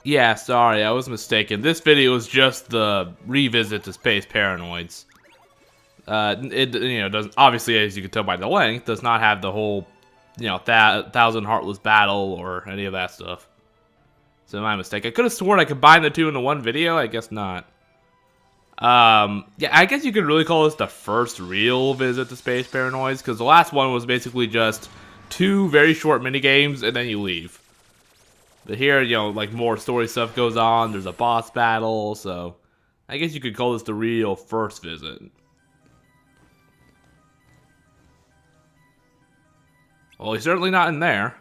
Yeah, sorry, I was mistaken. This video is just the revisit to Space Paranoids. It doesn't, obviously, as you can tell by the length, does not have the whole, Thousand Heartless Battle or any of that stuff. So my mistake. I could have sworn I combined the two into one video. I guess not. Yeah, I guess you could really call this the first real visit to Space Paranoids, because the last one was basically just 2 very short minigames and then you leave. But here, like more story stuff goes on. There's a boss battle, so I guess you could call this the real first visit. Well, he's certainly not in there.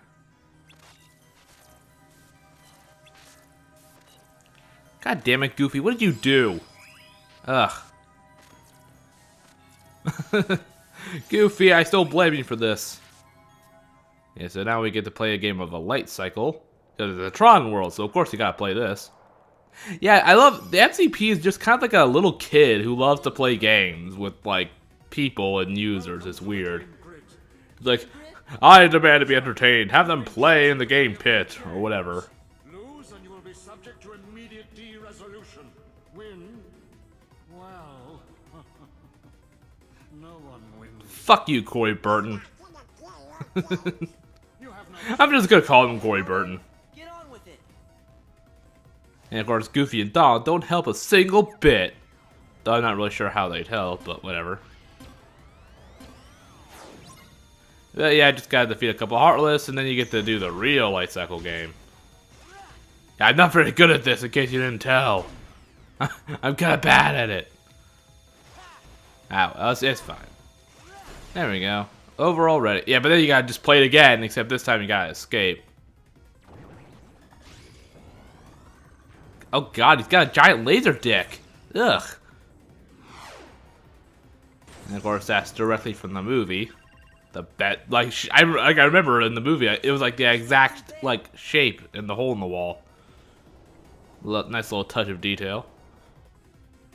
God damn it, Goofy, what did you do? Ugh. Goofy, I still blame you for this. Yeah, so now we get to play a game of a light cycle. Because it's a Tron world, so of course you gotta play this. Yeah, I love... The MCP is just kind of like a little kid who loves to play games with, like, people and users. It's weird. It's like, I demand to be entertained. Have them play in the game pit, or whatever. Lose and you will be subject to immediate de-resolution. Win? Well... no one wins. Fuck you, Corey Burton. I'm just gonna call him Corey Burton. Get on with it. And of course, Goofy and Donald don't help a single bit. Though I'm not really sure how they'd help, but whatever. But yeah, I just gotta defeat a couple Heartless, and then you get to do the real Light Cycle game. Yeah, I'm not very good at this, in case you didn't tell. I'm kinda bad at it. Ow, it's fine. There we go. Overall ready. Yeah, but then you gotta just play it again, except this time you gotta escape. Oh god, he's got a giant laser dick. Ugh. And of course, that's directly from the movie. I remember in the movie, it was like the exact shape in the hole in the wall. Nice little touch of detail.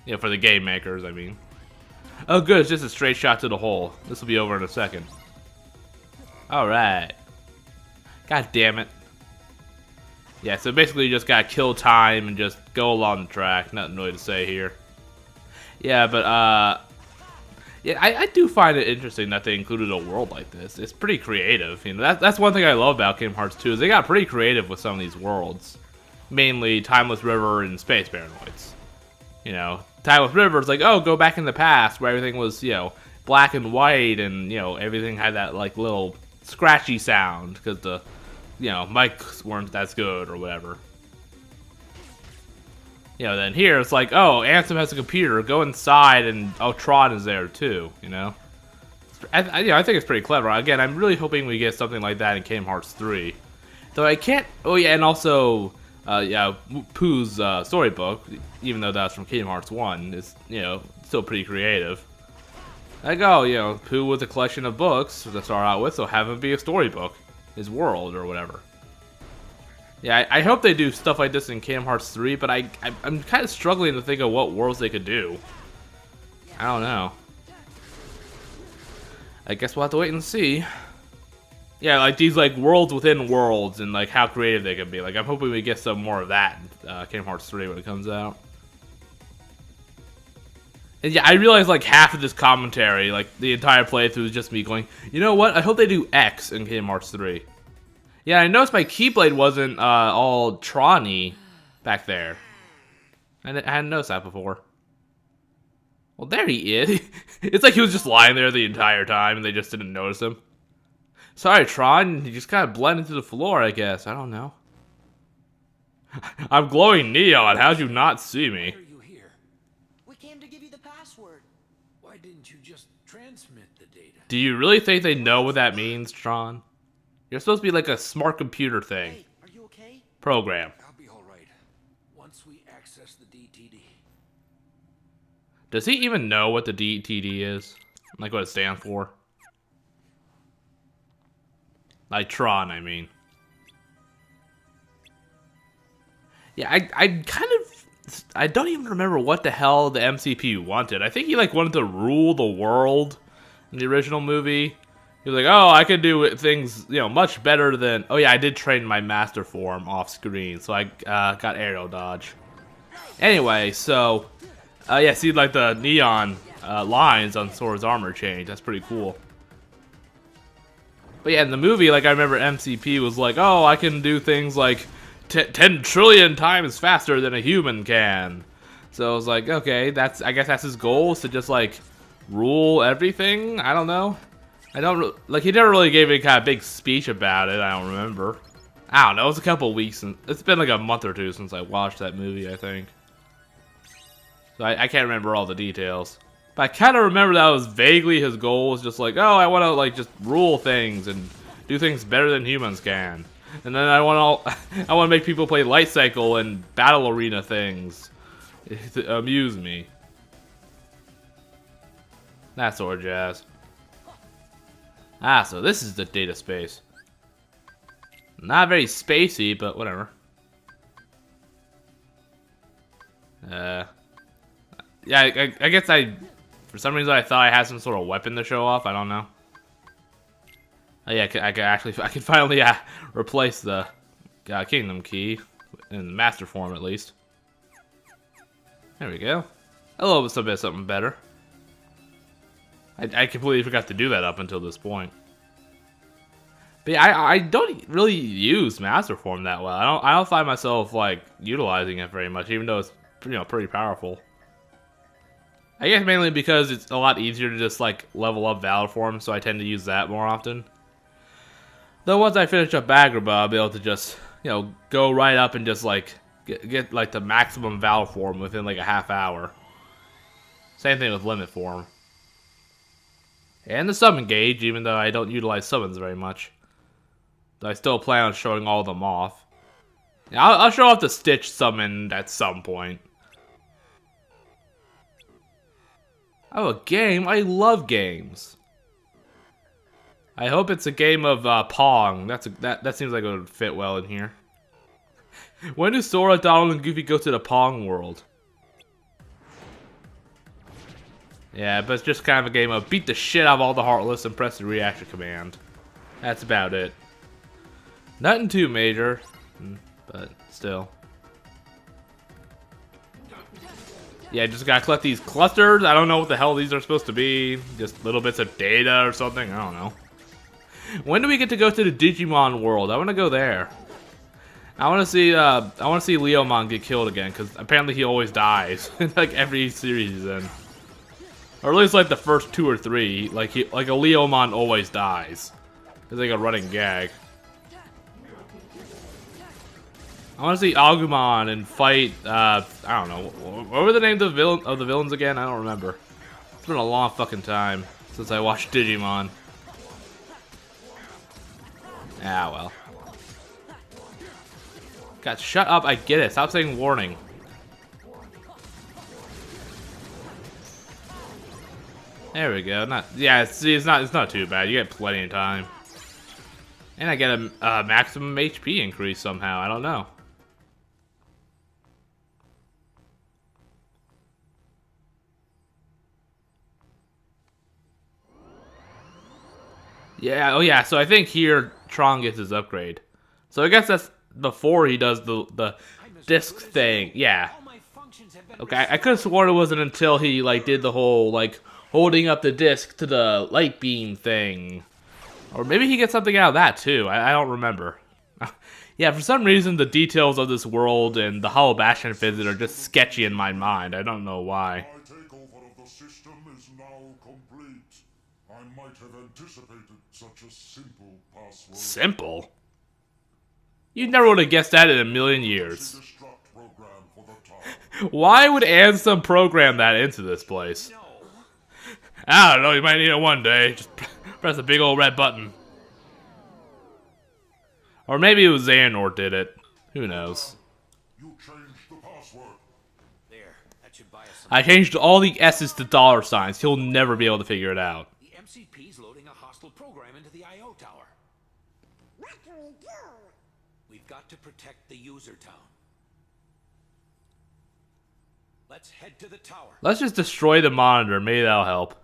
Yeah, for the game makers, I mean. Oh good, it's just a straight shot to the hole. This will be over in a second. Alright. God damn it. Yeah, so basically you just gotta kill time and just go along the track. Nothing really to say here. Yeah, but yeah, I do find it interesting that they included a world like this. It's pretty creative. That's one thing I love about Kingdom Hearts 2 is they got pretty creative with some of these worlds. Mainly Timeless River and Space Paranoids. Timeless River is like, oh, go back in the past where everything was, black and white and, everything had that, little scratchy sound because the, mics weren't as good or whatever. Then here it's like, oh, Ansem has a computer, go inside and, oh, Tron is there too, I think it's pretty clever. Again, I'm really hoping we get something like that in Kingdom Hearts 3. Though I can't, oh yeah, and also... yeah, Pooh's storybook, even though that's from Kingdom Hearts 1, is, still pretty creative. Like, oh, Pooh with a collection of books to start out with, so have him be a storybook. His world, or whatever. Yeah, I hope they do stuff like this in Kingdom Hearts 3, but I'm kind of struggling to think of what worlds they could do. I don't know. I guess we'll have to wait and see. Yeah, like these worlds within worlds and how creative they can be. I'm hoping we get some more of that in Kingdom Hearts 3 when it comes out. And yeah, I realize half of this commentary, the entire playthrough is just me going, you know what? I hope they do X in Kingdom Hearts 3. Yeah, I noticed my Keyblade wasn't all Tron-y back there. I hadn't noticed that before. Well, there he is. It's like he was just lying there the entire time and they just didn't notice him. Sorry, Tron. You just kind of blend into the floor, I guess. I don't know. I'm glowing neon. How'd you not see me? Why are you here? We came to give you the password. Why didn't you just transmit the data? Do you really think they know what that means, Tron? You're supposed to be like a smart computer thing. Hey, are you okay? Program. I'll be all right once we access the DTD. Does he even know what the DTD is? What it stands for? Tron, I mean. Yeah, I kind of... I don't even remember what the hell the MCP wanted. I think he, wanted to rule the world in the original movie. He was like, oh, I can do things, you know, much better than... Oh, yeah, I did train my master form off screen, so I got aerial dodge. Anyway, so... yeah, see, like, the neon lines on Sora's armor change. That's pretty cool. But yeah, in the movie, like, I remember MCP was like, oh, I can do things like 10 trillion times faster than a human can. So I was like, okay, I guess that's his goal, is to just, like, rule everything? I don't know. Like, he never really gave any kind of big speech about it, I don't remember. I don't know, it was a couple weeks, and it's been like a month or two since I watched that movie, I think. So I can't remember all the details. But I kind of remember that was vaguely his goal, was just like, oh, I want to, like, just rule things and do things better than humans can. And then I want to make people play Light Cycle and Battle Arena things to amuse me. That sort of jazz. Ah, so this is the data space. Not very spacey, but whatever. Yeah, I guess for some reason I thought I had some sort of weapon to show off. I don't know. Oh, yeah, I can finally replace the Kingdom Key in Master Form at least. There we go. A little bit of something better. I completely forgot to do that up until this point. But yeah, I don't really use Master Form that well. I don't find myself like utilizing it very much, even though it's, you know, pretty powerful. I guess mainly because it's a lot easier to just like level up Valor Form, so I tend to use that more often. Though once I finish up Agrabah, I'll be able to just, you know, go right up and just like get like the maximum Valor Form within like a half hour. Same thing with Limit Form. And the summon gauge, even though I don't utilize summons very much. I still plan on showing all of them off. Yeah, I'll show off the Stitch summon at some point. Oh, a game? I love games. I hope it's a game of Pong. That seems like it would fit well in here. When do Sora, Donald, and Goofy go to the Pong world? Yeah, but it's just kind of a game of beat the shit out of all the Heartless and press the reaction command. That's about it. Nothing too major, but still. Yeah, just gotta collect these clusters. I don't know what the hell these are supposed to be. Just little bits of data or something. I don't know. When do we get to go to the Digimon world? I want to go there. I want to see Leomon get killed again, because apparently he always dies in like every series he's in. Or at least like the first 2 or 3, like a Leomon always dies. It's like a running gag. I want to see Agumon and fight. I don't know. What were the names of the villains again? I don't remember. It's been a long fucking time since I watched Digimon. Ah well. God, shut up! I get it. Stop saying warning. There we go. See, it's not too bad. You get plenty of time. And I get a maximum HP increase somehow. I don't know. Yeah. Oh yeah. So I think here Tron gets his upgrade. So I guess that's before he does the disc thing. Yeah. Okay. I could have sworn it wasn't until he like did the whole like holding up the disc to the light beam thing. Or maybe he gets something out of that too. I don't remember. Yeah, for some reason the details of this world and the Hollow Bastion visit are just sketchy in my mind. I don't know why. My takeover of the system is now complete. I might have anticipated such a simple password. Simple? You never would have guessed that in a million years. Destruct program for the tower. Why would Ansem program that into this place? I don't know, you might need it one day. Just press a big old red button. Or maybe it was Xehanort did it. Who knows? You changed the password. There, that should buy us some. I changed all the S's to dollar signs. He'll never be able to figure it out. The MCP's loading a hostile program into the I.O. tower. What do we do? We've got to protect the user town. Let's head to the tower. Let's just destroy the monitor. Maybe that'll help.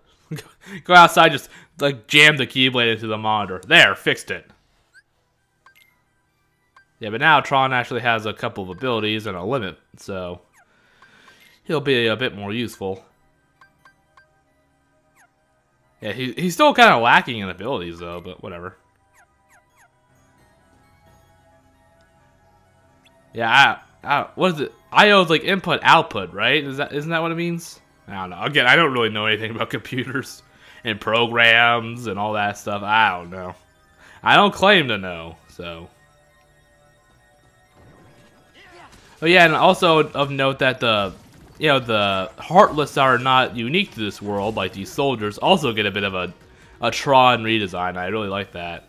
Go outside, just like jam the Keyblade into the monitor. There, fixed it. Yeah, but now Tron actually has a couple of abilities and a limit, so he'll be a bit more useful. Yeah, he's still kind of lacking in abilities though, but whatever. Yeah, what is it? IO's like input output, right? Isn't that what it means? I don't know. Again, I don't really know anything about computers and programs and all that stuff. I don't know. I don't claim to know, so. Oh yeah, and also of note that the Heartless are not unique to this world. Like these soldiers also get a bit of a Tron redesign. I really like that.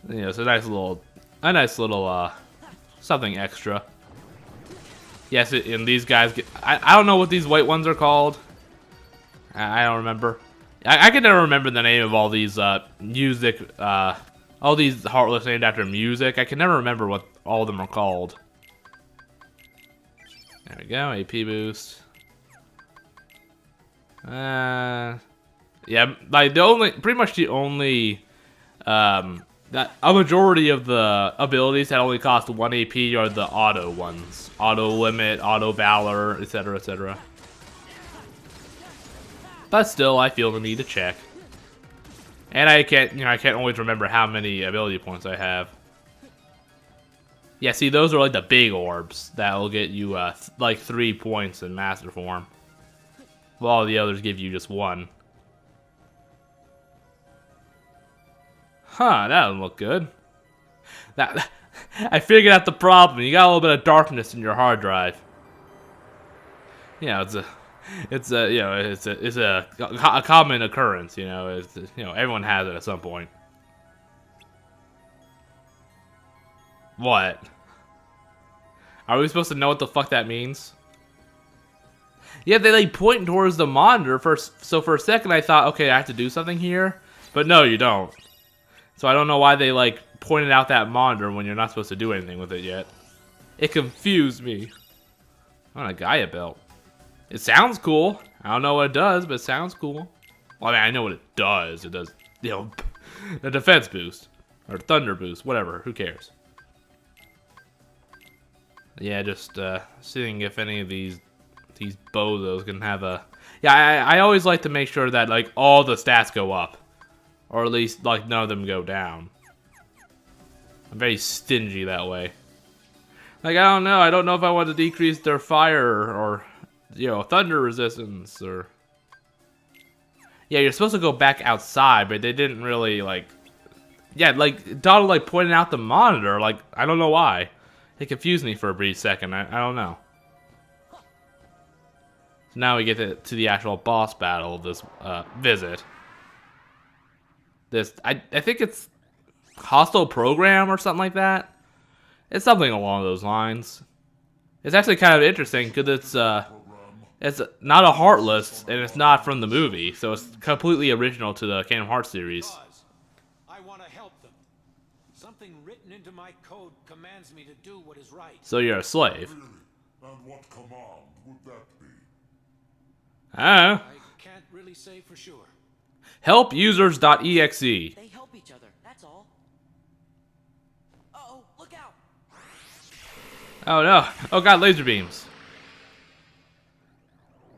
You know, it's a nice little something extra. Yes, and these guys get. I don't know what these white ones are called. I don't remember. I can never remember the name of all these music. All these Heartless named after music. I can never remember what all of them are called. There we go. AP boost. Yeah, like pretty much the only that a majority of the abilities that only cost 1 AP are the auto ones. Auto limit, auto valor, etc., etc. But still, I feel the need to check. And I can't always remember how many ability points I have. Yeah, see, those are like the big orbs that will get you like 3 points in Master Form. While all the others give you just 1. Huh, that doesn't look good. I figured out the problem. You got a little bit of darkness in your hard drive. Yeah, it's a common occurrence. You know, everyone has it at some point. What? Are we supposed to know what the fuck that means? Yeah, they like point towards the monitor first. So for a second, I thought, okay, I have to do something here, but no, you don't. So I don't know why they like pointed out that monitor when you're not supposed to do anything with it yet. It confused me. I want a Gaia belt. It sounds cool. I don't know what it does, but it sounds cool. Well, I mean, I know what it does. It does, a defense boost or thunder boost, whatever. Who cares? Yeah, just seeing if any of these bozos can have a. Yeah, I always like to make sure that like all the stats go up. Or at least, like, none of them go down. I'm very stingy that way. Like, I don't know. I don't know if I want to decrease their fire or, thunder resistance or... Yeah, you're supposed to go back outside, but they didn't really, like... Yeah, like, Donald, like, pointed out the monitor. Like, I don't know why. It confused me for a brief second. I don't know. So now we get to the actual boss battle of this visit. I think it's hostile program or something like that. It's something along those lines. It's actually kind of interesting because it's not a Heartless and it's not from the movie, so it's completely original to the Kingdom Hearts series. I want to help them. Something written into my code commands me to do what is right. So you're a slave. Really? And what command would that be? I don't know. I can't really say for sure. Helpusers.exe. They help each other, that's all. Uh-oh, look out! Oh no. Oh god, laser beams.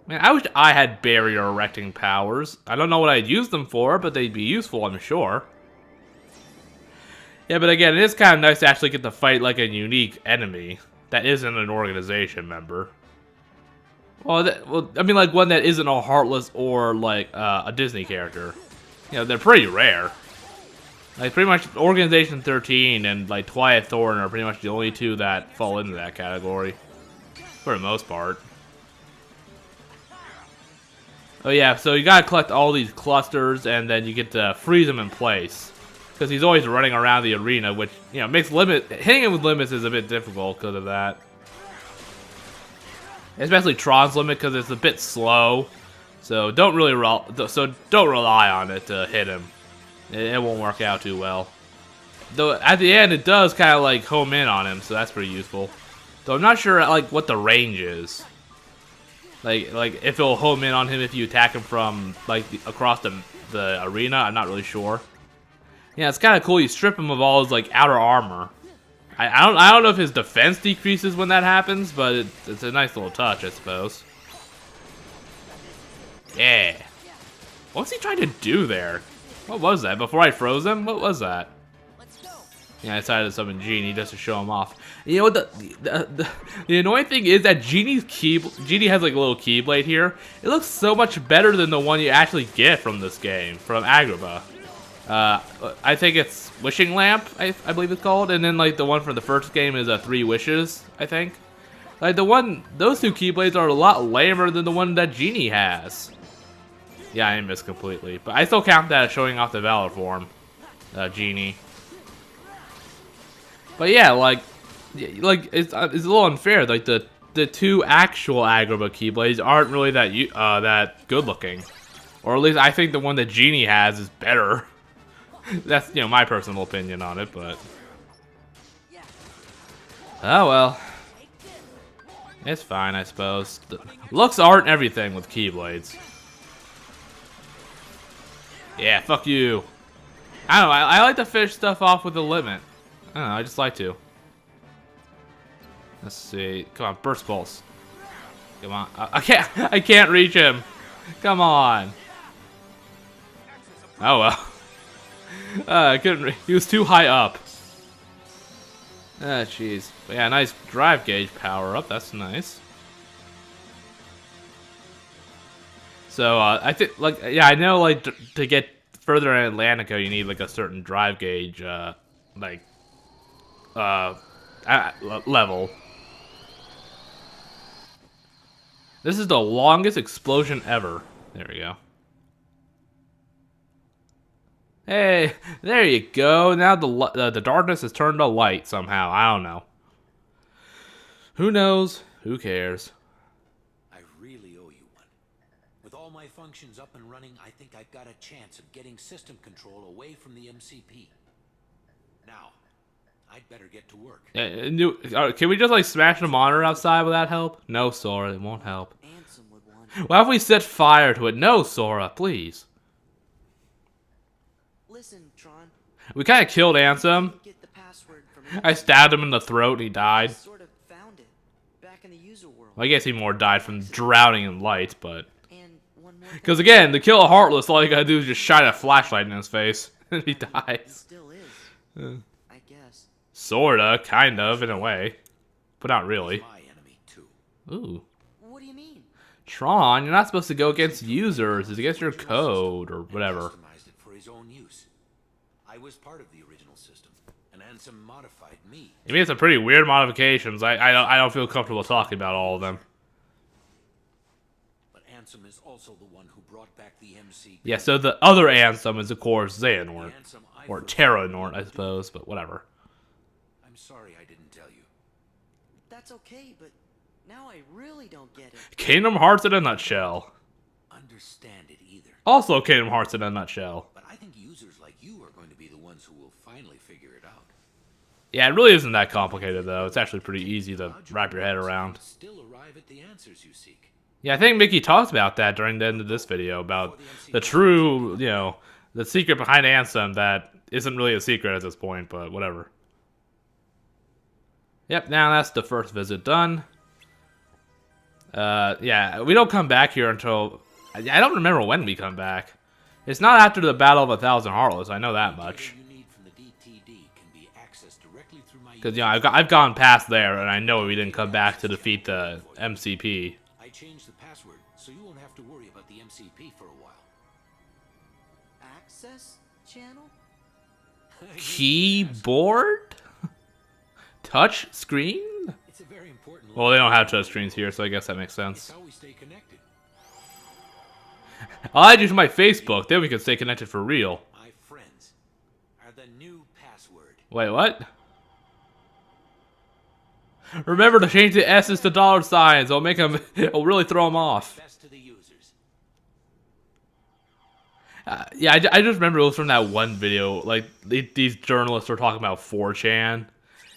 Man, I wish I had barrier erecting powers. I don't know what I'd use them for, but they'd be useful, I'm sure. Yeah, but again, it is kind of nice to actually get to fight like a unique enemy that isn't an organization member. Well, I mean, like one that isn't a Heartless or like a Disney character. They're pretty rare. Like pretty much Organization 13 and like Twilight Thorn are pretty much the only two that fall into that category, for the most part. Oh yeah, so you gotta collect all these clusters and then you get to freeze them in place. Because he's always running around the arena, which makes hitting him with limits is a bit difficult because of that. Especially Tron's limit because it's a bit slow, so don't rely on it to hit him. It won't work out too well. Though at the end it does kind of like home in on him, so that's pretty useful. Though I'm not sure like what the range is. Like if it'll home in on him if you attack him from like across the arena. I'm not really sure. Yeah, it's kind of cool. You strip him of all his like outer armor. I don't know if his defense decreases when that happens, but it's a nice little touch, I suppose. Yeah. What's he trying to do there? What was that? Before I froze him? What was that? Yeah, I decided to summon Genie just to show him off. You know what? The annoying thing is that Genie has like a little keyblade here. It looks so much better than the one you actually get from this game, from Agrabah. I think it's Wishing Lamp, I believe it's called, and then like the one from the first game is 3 Wishes, I think. Like those 2 keyblades are a lot lamer than the one that Genie has. Yeah, I missed completely, but I still count that as showing off the Valor form, Genie. But yeah, like it's a little unfair. Like the 2 actual Agrabah keyblades aren't really that good looking, or at least I think the one that Genie has is better. That's my personal opinion on it, but oh well, it's fine, I suppose. The looks aren't everything with keyblades. Yeah, fuck you. I don't know. I like to finish stuff off with a limit. I don't know, I just like to. Let's see. Come on, burst pulse. Come on. I can't reach him. Come on. Oh well. I couldn't. He was too high up. Ah, jeez. But yeah, nice drive gauge power up. That's nice. So I think, like, yeah, I know, like, to get further in Atlantica, you need like a certain drive gauge, level. This is the longest explosion ever. There we go. Hey, there you go. Now the darkness has turned to light somehow. I don't know. Who knows? Who cares? I really owe you one. With all my functions up and running, I think I've got a chance of getting system control away from the MCP. Now, I'd better get to work. Can we just like smash the monitor outside? Will that help? No, Sora, it won't help. Ansem would want. Why if we set fire to it? No, Sora, please. Listen, Tron. We kind of killed Ansem. Get the password from I stabbed him in the throat and he died. Sort of found it back in the user world. Well, I guess he more died from drowning in light, but And one more. because again, to kill a Heartless, all you gotta do is just shine a flashlight in his face and he It dies. still is. I guess. Sorta, kind of, in a way, but not really. My enemy too. Ooh. What do you mean? Tron, you're not supposed to go against users. It's against your code or whatever. Customized it for his own use. I was part of the original system, and Ansem modified me. He made some pretty weird modifications. I don't feel comfortable talking about all of them. But Ansem is also the one who brought back the MC. Yeah, so the other Ansem is of course Xehanort. Ansem I Or first- Terranort, I suppose, but whatever. I'm sorry I didn't tell you. That's okay, but now I really don't get it. Kingdom Hearts in a nutshell. Understand it either. Also Kingdom Hearts in a nutshell. But I think users like you are going to be the ones who will finally figure it out. Yeah, it really isn't that complicated though. It's actually pretty easy to wrap your head around. Still arrive at the answers you seek. Yeah, I think Mickey talked about that during the end of this video, about the true, the secret behind Ansem that isn't really a secret at this point, but whatever. Yep, now that's the first visit done. Yeah, we don't come back here until... I don't remember when we come back. It's not after the Battle of 1,000 Heartless, I know that much. You need from the DTD can be accessed directly through my Because, I've gone past there, and I know we didn't come back to defeat the MCP. I changed the password, so you won't have to worry about the MCP for a while. Access channel? Keyboard? Touch screen? It's a very important. Well, they don't have touch screens here, so I guess that makes It's sense. how we stay connected. I'll add you to my Facebook, then we can stay connected for real. My friends are the new password. Wait, what? Remember to change the S's to $signs. It'll make them. It'll really throw them off. Best to the users. Yeah, I just remember it was from that one video. Like these journalists were talking about 4chan.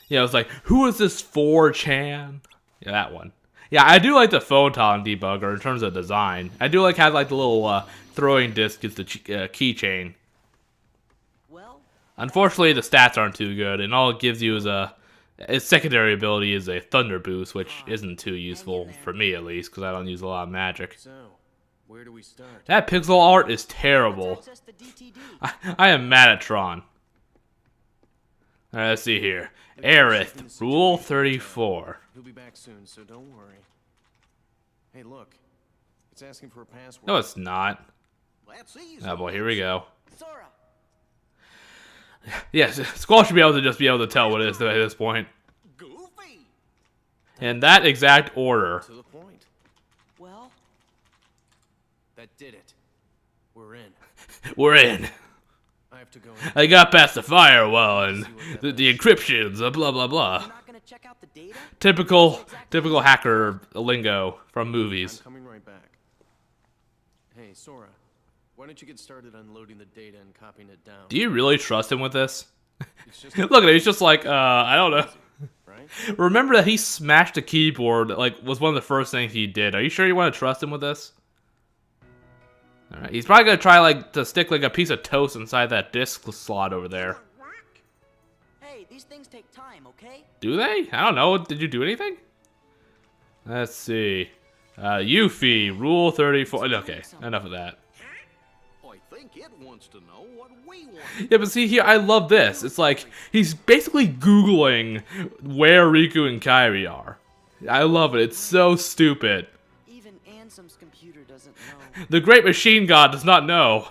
It's like, who is this 4chan? Yeah, that one. Yeah, I do like the photon debugger in terms of design. I do like how like the little throwing disc is the keychain. Well, Unfortunately, the stats aren't too good, and all it gives you is its secondary ability is a thunder boost, which isn't too useful for me at least, because I don't use a lot of magic. So, where do we start? That pixel art is terrible. access the DTD. I am mad at Tron. Alright, let's see here. Aerith, Rule 34. He'll be back soon, so don't worry. Hey, look. It's asking for a password. No, it's not. That's easy. Oh boy, here we go. Sora. Yes, Squall should be able to just be able to tell what it is at this point. Goofy. In that exact order. To the point. Well, That did it. We're in. We're in. I have to go. I got past the firewall and the encryptions, blah blah blah. you're not gonna check out the data? Typical hacker lingo from I'm movies. coming right back. Hey, Sora. Why don't you get started unloading the data and copying it down? Do you really trust him with this? It's just Look at him, he's just like, I don't know. right? Remember that he smashed the keyboard, like, was one of the first things he did. Are you sure you want to trust him with this? Alright, he's probably gonna try, like, to stick, like, a piece of toast inside that disc slot over there. Hey, these things take time, okay? Do they? I don't know. Did you do anything? Let's see. Yuffie, Rule 34. Okay, enough of that. I think it wants to know what we want. Yeah, but see here, I love this. It's like, he's basically Googling where Riku and Kairi are. I love it. It's so stupid. Even Ansem's computer doesn't know. The great machine god does not know.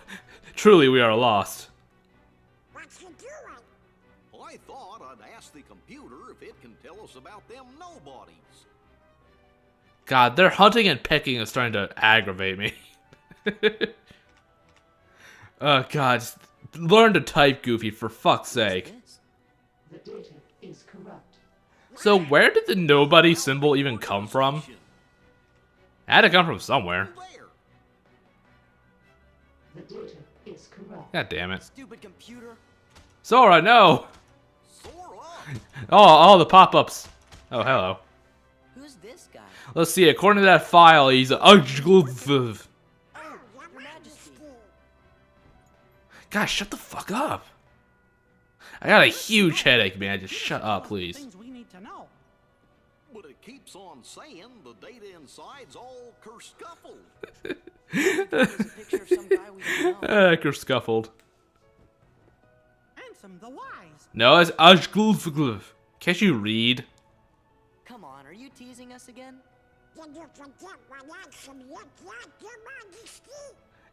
Truly, we are lost. What's he doing? I thought I'd ask the computer if it can tell us about them nobodies. God, their hunting and pecking is starting to aggravate me. Oh, God. Just learn to type, Goofy, for fuck's sake. This? The data is corrupt. So where did the nobody symbol even come from? It had to come from somewhere. There. The data is corrupt. God damn it. Stupid computer. Sora, no! Sora. Oh, all the pop-ups. Oh, hello. Who's this guy? Let's see, according to that file, he's a... Oh, Your Majesty. God, shut the fuck up. I got a huge headache, man. Just shut up, please. Things we need to know. But it keeps on saying the data inside's all kerscuffled. There's a picture of some guy we don't know. Scuffled. Ansem the Wise. No, it's Ajglufgluf. Can't you read? Come on, are you teasing us again? Did you forget what Ansem looked like, Your Majesty?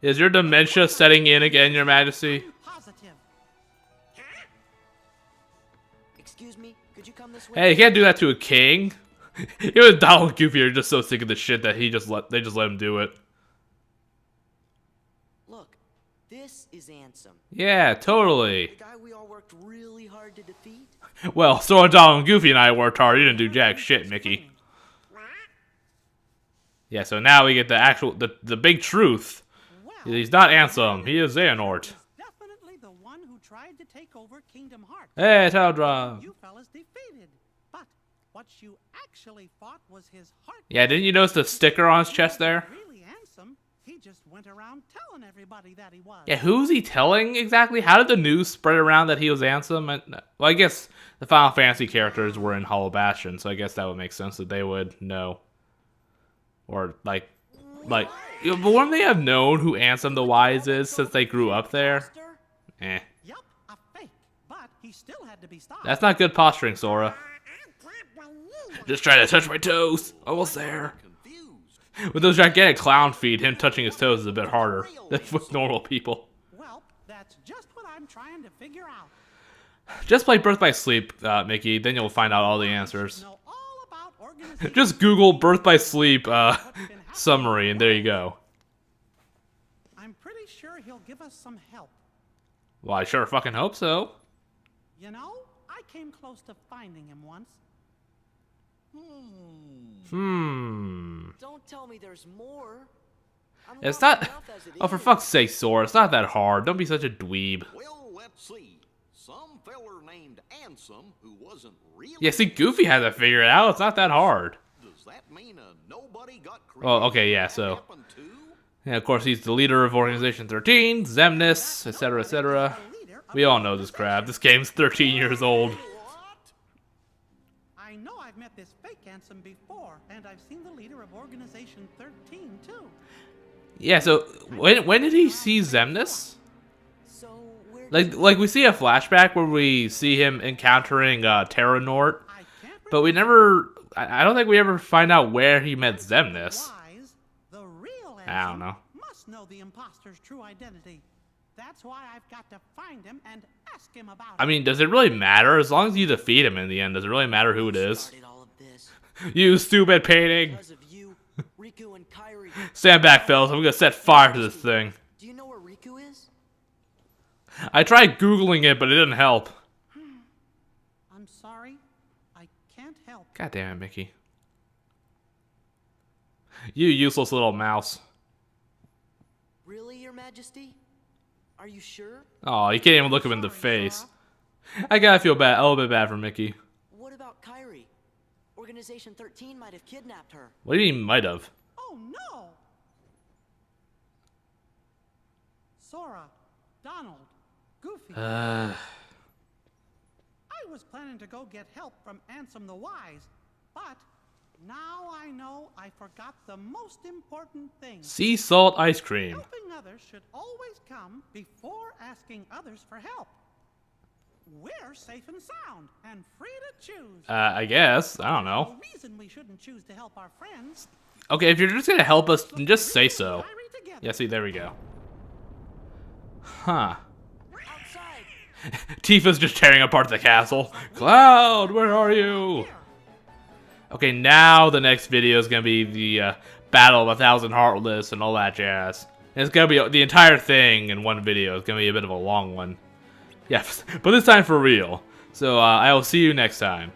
Is your dementia setting in again, Your Majesty? I'm positive. Excuse me, could you come this way? Hey, you can't do that to a king. Even Donald and Goofy are just so sick of the shit that they just let him do it. Look, this is Ansem. Yeah, totally. The guy we all worked really hard to defeat. Well, so Donald and Goofy and I worked hard. You didn't do jack shit, Mickey. Yeah, so now we get the actual, the big truth. Well, He's not Ansem. He is Xehanort. definitely the one who tried to take over Kingdom Hearts. Hey, Teldra. You fellas defeated. But what you actually fought was his heart. Yeah, didn't you notice the sticker on his chest there? Really Ansem. He just went around telling everybody that he was. Yeah, who's he telling exactly? How did the news spread around that he was Ansem? Well, I guess the Final Fantasy characters were in Hollow Bastion, so I guess that would make sense that they would know. Or, like, but wouldn't they have known who Ansem the Wise is since they grew up there? Imposter? Eh. Yup, a fake. But he still had to be stopped. That's not good posturing, Sora. I can't believe it. Just trying to touch my toes. Almost there. Confused. With those gigantic clown feet, him touching his toes is a bit harder than with normal people. Well, that's just what I'm trying to figure out. Just play Birth by Sleep, Mickey, then you'll find out all the answers. Know all about organization. Just Google Birth by Sleep summary, and there you go. I'm pretty sure he'll give us some help. Well, I sure fucking hope so. You know, I came close to finding him once. Don't tell me there's more. I'm It's warm not... enough as it Oh, for is. fuck's sake, Sora, it's not that hard. Don't be such a dweeb. Well, let's see. Some feller named Ansem who wasn't really. Yeah, see, Goofy has to figure it out. It's not that hard. Does that mean mean nobody got Oh, okay, yeah, so. happened too? Yeah, of course, he's the leader of Organization 13, Zemnis, etc., etc. We all know this crap. This game's 13 years old. I know I've met this fake Ansem before, and I've seen the leader of Organization 13 too. Yeah, so when did he see Zemnis? So where Like we see a flashback where we see him encountering Terra Nort, I can't but we never. I don't think we ever find out where he met Zemnis. wise. The real Ansem I don't know. must know the imposter's true identity. That's why I've got to find him and ask him about I mean, does it really matter? As long as you defeat him in the end, does it really matter who it is? started all of this? You stupid painting! Because of you, Riku and Kairi. Stand back, fellas. I'm gonna set fire to this thing. Do you know where Riku is? I tried Googling it, but it didn't help. I'm sorry. I can't help. God damn it, Mickey. You useless little mouse. Really, Your Majesty? Are you sure? Oh, you can't even look him in the face. I gotta feel bad, a little bit bad for Mickey. What about Kairi? Organization 13 might have kidnapped her. What do you mean, might have? Oh no! Sora, Donald, Goofy. I was planning to go get help from Ansem the Wise, but now I know I forgot the most important thing. Sea salt ice cream. Helping others should always come before asking others for help. We're safe and sound and free to choose. I guess. I don't know. No reason we shouldn't choose to help our friends. Okay, if you're just gonna help us, then just say so. Kairi together. Yeah, see, there we go. Huh. Outside! Tifa's just tearing apart the castle. Cloud, where are you? Okay, now the next video is gonna be the Battle of 1,000 Heartless and all that jazz. And it's gonna be the entire thing in one video. It's gonna be a bit of a long one. Yes, but this time for real. So I will see you next time.